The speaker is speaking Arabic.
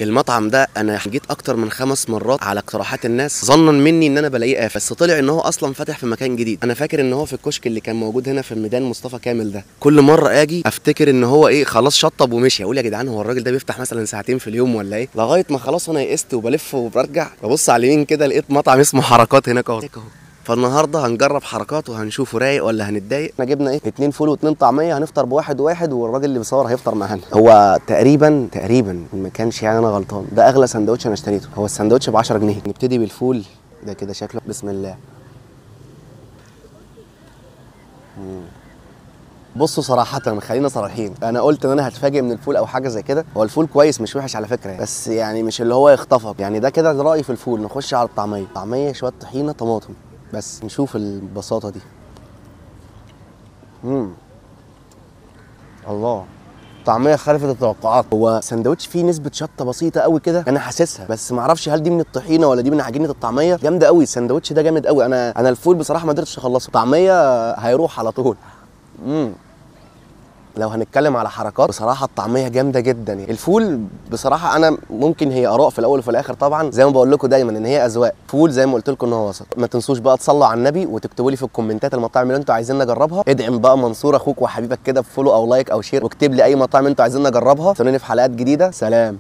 المطعم ده انا جيت اكتر من 5 مرات على اقتراحات الناس ظنا مني ان انا بلاقيه قافل، بس طلع ان هو اصلا فاتح في مكان جديد. انا فاكر ان هو في الكشك اللي كان موجود هنا في ميدان مصطفى كامل ده. كل مره اجي افتكر ان هو ايه، خلاص شطب ومشي، اقول يا جدعان هو الراجل ده بيفتح مثلا ساعتين في اليوم ولا ايه، لغايه ما خلاص انا يئست وبلف وبرجع ببص على اليمين كده لقيت مطعم اسمه حركات هناك اهو. فالنهارده هنجرب حركات وهنشوفه رايق ولا هنتضايق. احنا جبنا ايه، 2 فول و2 طعميه، هنفطر بواحد وواحد، والراجل اللي بيصور هيفطر معانا. هو تقريبا ما كانش يعني انا غلطان، ده اغلى سندوتش انا اشتريته. هو السندوتش ب 10 جنيه. نبتدي بالفول ده كده شكله، بسم الله. بصوا صراحة خلينا صريحين، أنا قلت إن أنا هتفاجئ من الفول أو حاجة زي كده. هو الفول كويس مش وحش على فكرة، بس يعني مش اللي هو يخطفك يعني. ده كده رأيي في الفول. نخش على الطعمية. طعمية شوية طحينة طماطم، بس نشوف البساطة دي. الله، طعميه خلفت التوقعات. هو سندوتش فيه نسبه شطه بسيطه قوي كده، انا حاسسها، بس ما اعرفش هل دي من الطحينه ولا دي من عجينه الطعميه. جامده قوي السندوتش ده، جامد قوي. انا الفول بصراحه ما قدرتش اخلصه، طعميه هيروح على طول. امم لو هنتكلم على حركات، بصراحه الطعميه جامده جدا. الفول بصراحه انا ممكن هي اراء في الاول وفي الاخر، طبعا زي ما بقول لكم دايما ان هي اذواق. فول زي ما قلت لكم ان هو وسط. ما تنسوش بقى تصلوا على النبي وتكتبوا لي في الكومنتات المطاعم اللي انتوا عايزين نجربها. ادعم بقى منصور اخوك وحبيبك كده بفولو او لايك او شير، واكتب لي اي مطاعم انتوا عايزين نجربها. استنوني في حلقات جديده. سلام.